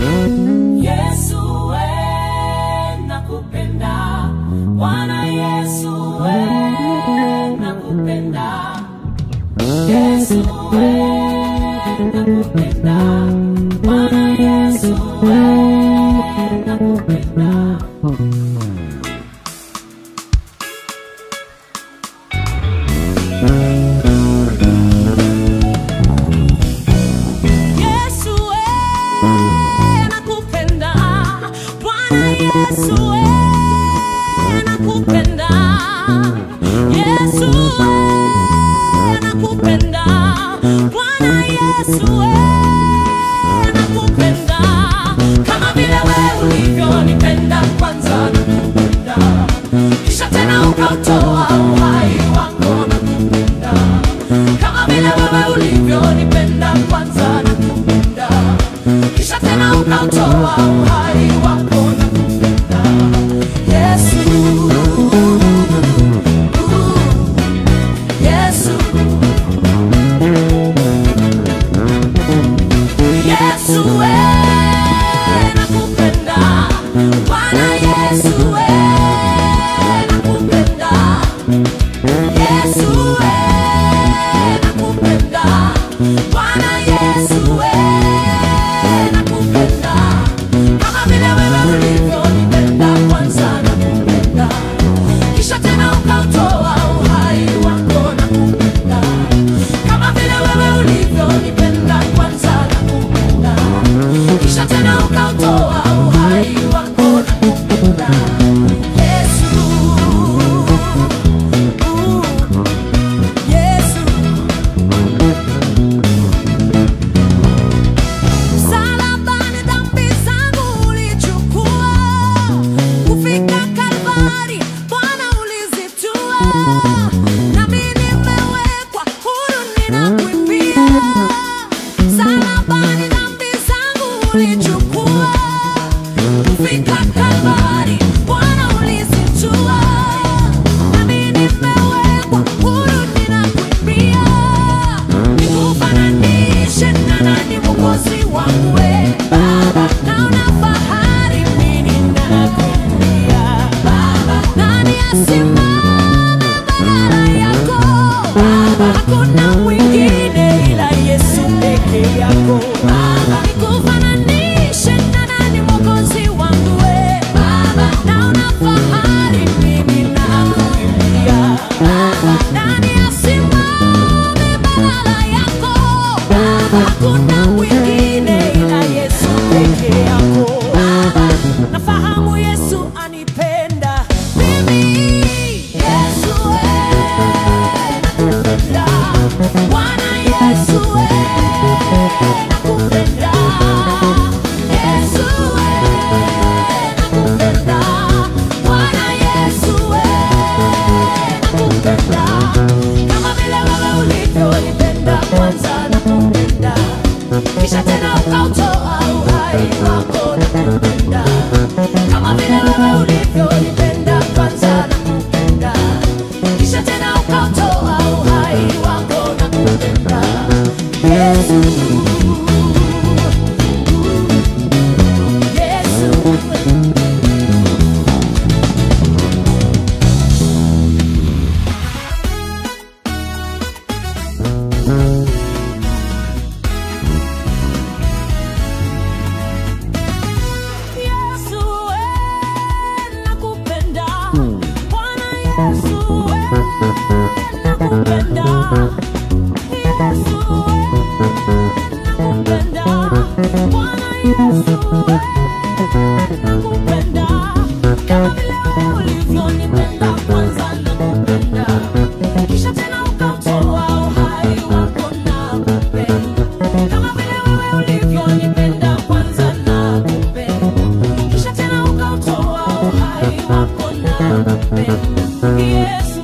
Yesu we nakupenda, Bwana Yesu we nakupenda, Yesu we nakupenda, Bwana Yesu we nakupenda. Kama vile wewe ulivyonipenda kwanza nakupenda, kisha tena ukautoa uhai wako nakupenda. Kama vile wewe ulivyonipenda kwanza nakupenda, kisha tena ukautoa uhai wako nakupenda. Yesu, Yesu, Yesu we nakupenda, Bwana Yesu we nakupenda, Yesu we nakupenda, Bwana Yesu we nakupenda. Kama vile wewe ulivyonipenda kwanza nakupenda, kisha tena ukautoa uhai wako nakupenda. Kama vile wewe ulivyonipenda kwanza nakupenda, kisha tena ukautoa uhai wako nakupenda. Yesu, Yesu, msalabani dhambi zangu ulichukua, kufika Kalvari Bwana ulizitua, nami nimewekwa huru ninakuimbia. Msalabani dhambi zangu ulichukua, kufika Kalvari Bwana ulizitua, nami nimewekwa huru ninakuimbia. Nikufananishe na nani Mwokozi wangu we Baba, naona fahari mimi ninakuimbia Baba. Nani asimame badala yako Baba, hakuna mwingine ila Yesu peke yako Baba. Nikufananishe na nani Mwokozi wangu we Baba, naona fahari mimi ninakuimbia Baba. Nani asimame badala yako Baba, hakuna mwingine ila Yesu peke yako Baba. Nafahamu Yesu anipenda mimi, Yesu we nakupenda, Bwana Yesu we nakupenda, Yesu we nakupenda, Bwana Yesu we nakupenda. Kama vile wewe ulivyonipenda kwanza nakupenda, kisha tena ukautoa uhai wako nakupenda. Kama vile wewe ulivyonipenda kwanza nakupenda, kisha tena ukautoa uhai wako nakupenda. Yesu, Yesu, Yesu we nakupenda, Bwana Yesu we nakupenda, Yesu we nakupenda, Bwana Yesu we nakupenda. Kama vile ulivyonipenda kwanza nakupenda, kisha tena ukautoa uhai wako nakupenda. Kama vile wewe ulivyonipenda kwanza nakupenda, kisha tena ukautoa uhai wako nakupenda. Yesu,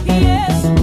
Yesu,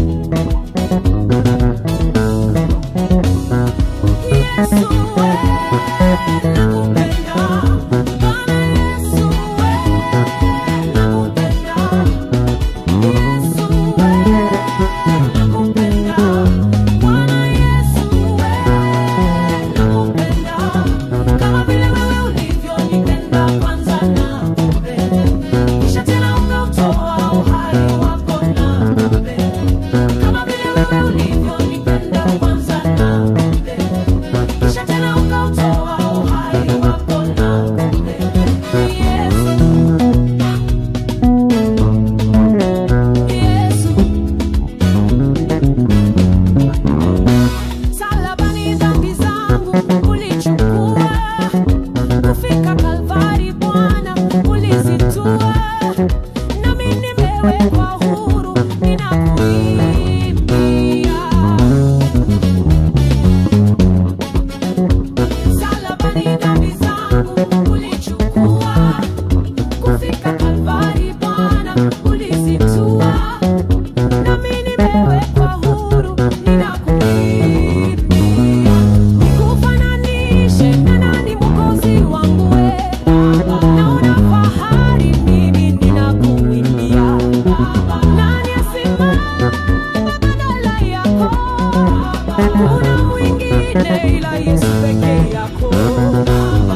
hakuna mwingine ila Yesu peke yako.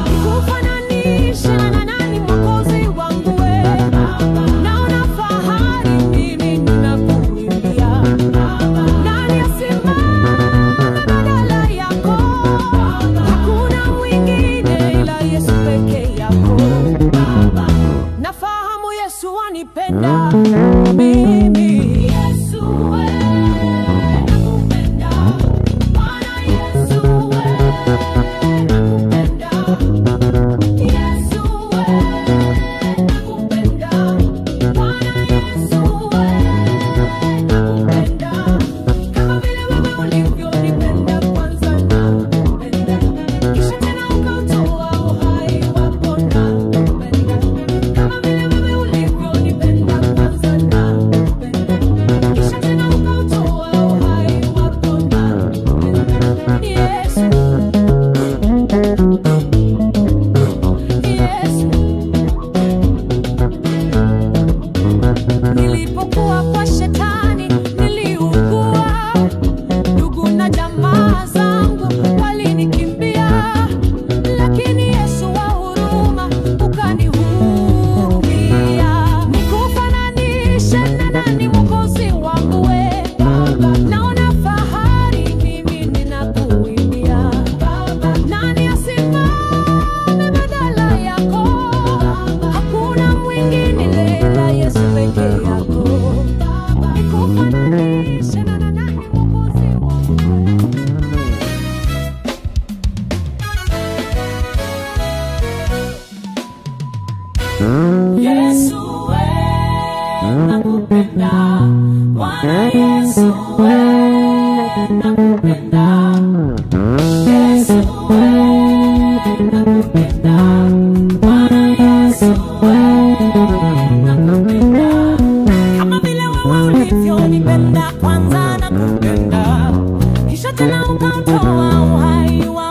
Nikufananisha na nani Mwokozi wangu we? Naona fahari mimi ninakuimbia. Nani asimame badala yako? Hakuna mwingine ila Yesu peke yako. Nafahamu Yesu anipenda mimi. Yesu we, nakupenda. Bwana Yesu we, nakupenda. Yesu we, nakupenda. Bwana Yesu we, nakupenda. Kama vile wewe ulivyonipenda kwanza nakupenda. Kisha tena ukautoa uhai wako nakupenda. Kama vile wewe ulivyonipenda kwanza nakupenda. Kisha tena ukautoa uhai wako nakupenda. Yesu, Yesu. Nilipokuwa kwa shetani niliugua, ndugu na jamaa zangu walinikimbia, lakini Yesu wa huruma ukanihurumia. Nikufananishe na nani Mwokozi wangu we? Naona fahari mimi ninakuimbia. Nani asimame badala yako? Hakuna mwingine ila Yesu peke yako. Nikufananishe na nani Mwokozi wangu we? Yesu we, nakupenda. Bwana Yesu we, nakupenda. Yesu we, nakupenda. Bwana Yesu we, nakupenda. Kama vile wewe ulivyonipenda kwanza nakupenda. Kisha tena ukautoa uhai wako